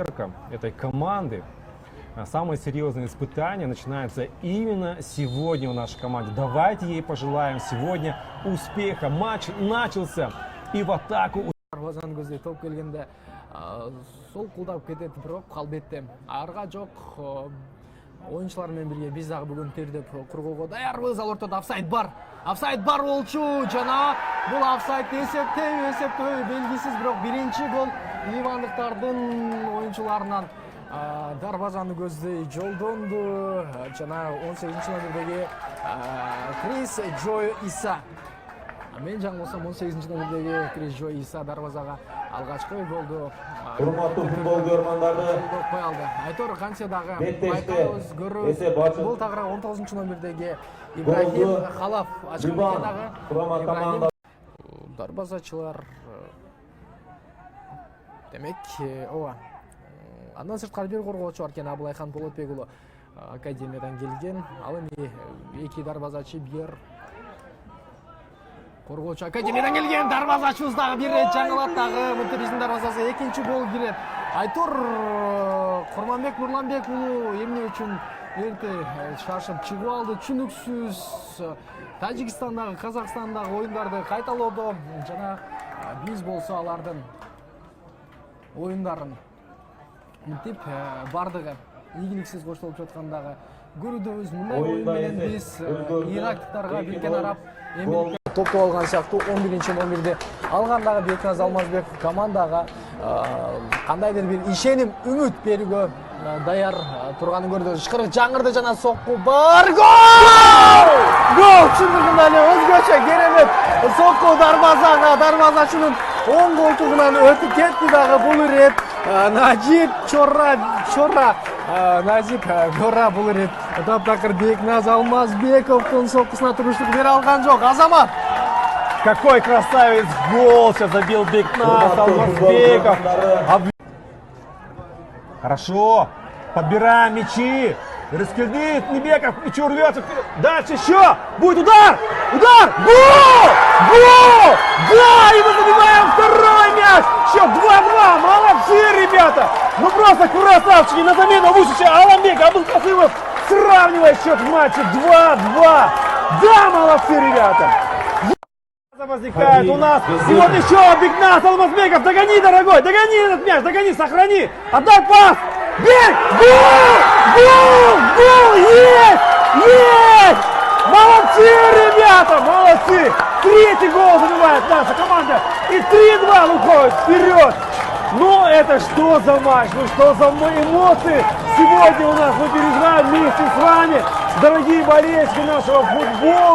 проверка этой команды. Самое серьезное испытание начинается именно сегодня в нашей команде. Давайте ей пожелаем сегодня успеха. Матч начался, и в атаку. Дарвазаны көздөй топ келгенде сол кулдап кетет, бирок албетте арга жок. Oyuncular менен бирге биз дагы бүгүн тердеп кургоого даярбыз. Ал ортодо офсайд бар. Офсайд бар болчу. Жана бул офсайд эсептөө белгисиз, бирок биринчи гол ливандыктардын oyuncularынан дарвазаны көздөй жолдонду. Жана 18-номердеги Крис Джо Иса. Мен жаңылсам 18-номердеги Крис Джо Иса дарвазага алгачкы голду урматтуу футбол көрөрмандары кой алды. Айтор канча дагы байкайбыз, көрөбүз. Бул тагыра 19-номердеги Ибрахим Халаф ачкан дагы. Құрама команда Дарбазачылар демек ооба. Андан сырткары бир коргоочу бар экен, Абылайхан Болотбек уулу академиядан келген. Ал эми эки дарбазачы бир коргоочу академиядан келген. Дарбазачыбыз дагы бир рет жаңылат дагы. Мынтебиздин дарбазасы экинчи гол кирет. Айтор Курманбек Нурланбек уулу эмне үчүн эрте шашып чыгып алды түшүнүксүз. Тажикстандагы, Казакстандагы оюндарды кайталоодо жана биз болсо алардын оюндарын мынтип бардыгы ийгиликсиз коштолуп жаткандагы көрүүдөбүз. Мындай оюн менен биз ирактыктарга Биркен Араб эмгиликке топтоп алган сыяктуу 11-номерди алгандагы Бекназ Алмазбек командага кандайдыр бир ишеним, үмүт берүүгө даяр турганын көрдүк. Ышкырык жаңырды жана сокку бар. Гол! Гол! Чындыгында эле өзгөчө керемет сокку дарбазага. Дарбазачынын оң колтугунан өтүп кетти дагы бул ирет. Назип Чорра бул ирет. Таптакыр Бекназ Алмазбековдун соккусуна туруштук бере алган жок. Азамат! Какой красавец гол сейчас забил Бекназ Алмазбеков. Хорошо. Подбираем мячи. Раскидывает Небеков. Мячи рвется. Дальше еще. Будет удар. Удар. Гол! Гол! Да! И мы забиваем второй мяч. Счет 2-2. Молодцы, ребята. Ну просто красавчики. На замену вышедший Аламбек Абылкасымов сравнивает счет в матче 2-2. Да, молодцы, ребята. Возникает у нас. И вот еще Бекназ Алмазбеков. Догони, дорогой. Догони этот мяч. Догони, сохрани. Отдай пас. Бег! Гол! Гол! Гол! Есть! Есть! Молодцы, ребята! Молодцы! Третий гол забивает наша команда. И 3-2 уходит вперед. Ну это что за матч? Ну что за эмоции? Сегодня у нас мы переживаем вместе с вами, дорогие болельщики нашего футбола.